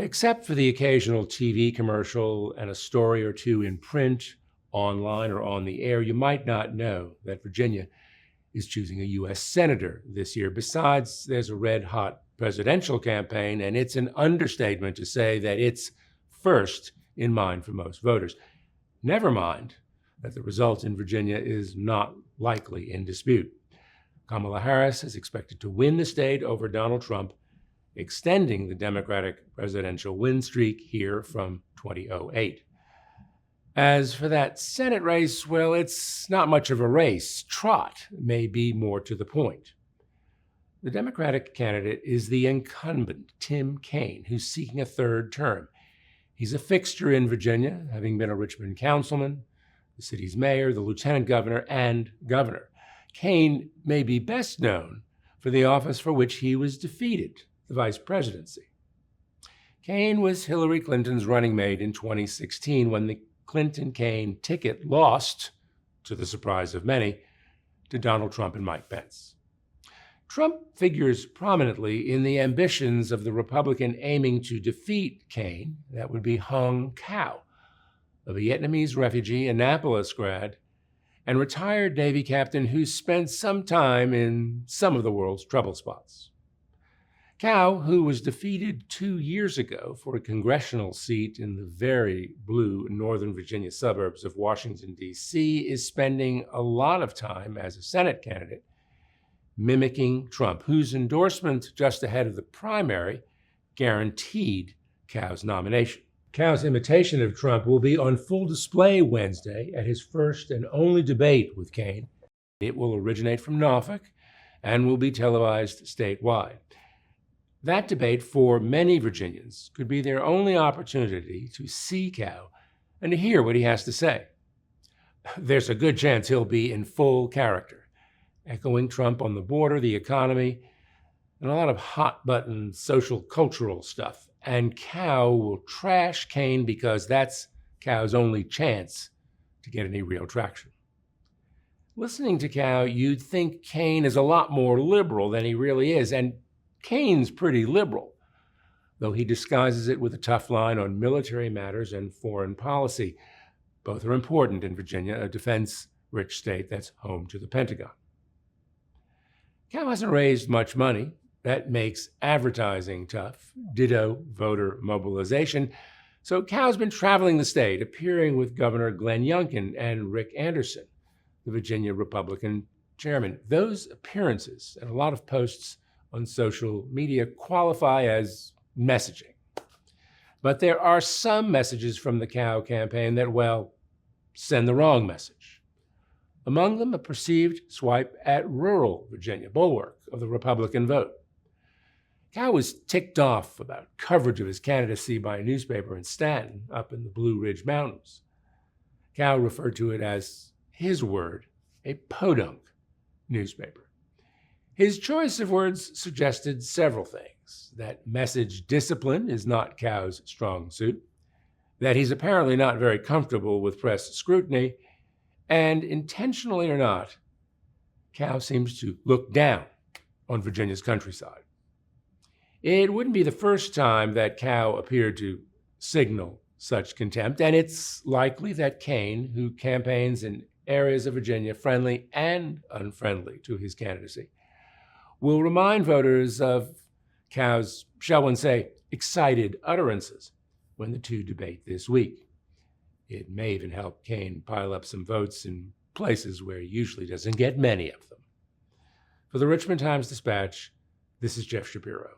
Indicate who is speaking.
Speaker 1: Except for the occasional TV commercial and a story or two in print, online, or on the air, you might not know that Virginia is choosing a U.S. Senator this year. Besides, there's a red-hot presidential campaign, and it's an understatement to say that it's first in mind for most voters. Never mind that the result in Virginia is not likely in dispute. Kamala Harris is expected to win the state over Donald Trump, extending the Democratic presidential win streak here from 2008. As for that Senate race, well, it's not much of a race. Trot may be more to the point. The Democratic candidate is the incumbent, Tim Kaine, who's seeking a third term. He's a fixture in Virginia, having been a Richmond councilman, the city's mayor, the lieutenant governor, and governor. Kaine may be best known for the office for which he was defeated, the vice presidency. Kaine was Hillary Clinton's running mate in 2016 when the Clinton-Kaine ticket lost, to the surprise of many, to Donald Trump and Mike Pence. Trump figures prominently in the ambitions of the Republican aiming to defeat Kaine. That would be Hung Cao, a Vietnamese refugee, Annapolis grad, and retired Navy captain who spent some time in some of the world's trouble spots. Cao, who was defeated 2 years ago for a congressional seat in the very blue Northern Virginia suburbs of Washington, D.C., is spending a lot of time as a Senate candidate mimicking Trump, whose endorsement just ahead of the primary guaranteed Cao's nomination. Cao's imitation of Trump will be on full display Wednesday at his first and only debate with Kaine. It will originate from Norfolk and will be televised statewide. That debate, for many Virginians, could be their only opportunity to see Cao and to hear what he has to say. There's a good chance he'll be in full character, echoing Trump on the border, the economy, and a lot of hot-button social cultural stuff. And Cao will trash Kaine because that's Cao's only chance to get any real traction. Listening to Cao, you'd think Kaine is a lot more liberal than he really is, and Kaine's pretty liberal, though he disguises it with a tough line on military matters and foreign policy. Both are important in Virginia, a defense-rich state that's home to the Pentagon. Cao hasn't raised much money. That makes advertising tough, ditto voter mobilization. So Cao's been traveling the state, appearing with Governor Glenn Youngkin and Rick Anderson, the Virginia Republican chairman. Those appearances and a lot of posts on social media qualify as messaging. But there are some messages from the Cao campaign that, well, send the wrong message. Among them, a perceived swipe at rural Virginia, bulwark of the Republican vote. Cao was ticked off about coverage of his candidacy by a newspaper in Stanton, up in the Blue Ridge Mountains. Cao referred to it as, his word, a podunk newspaper. His choice of words suggested several things: that message discipline is not Cao's strong suit, that he's apparently not very comfortable with press scrutiny, and intentionally or not, Cao seems to look down on Virginia's countryside. It wouldn't be the first time that Cao appeared to signal such contempt, and it's likely that Kaine, who campaigns in areas of Virginia friendly and unfriendly to his candidacy, will remind voters of Cao's, shall one say, excited utterances when the two debate this week. It may even help Kaine pile up some votes in places where he usually doesn't get many of them. For the Richmond Times-Dispatch, this is Jeff Shapiro.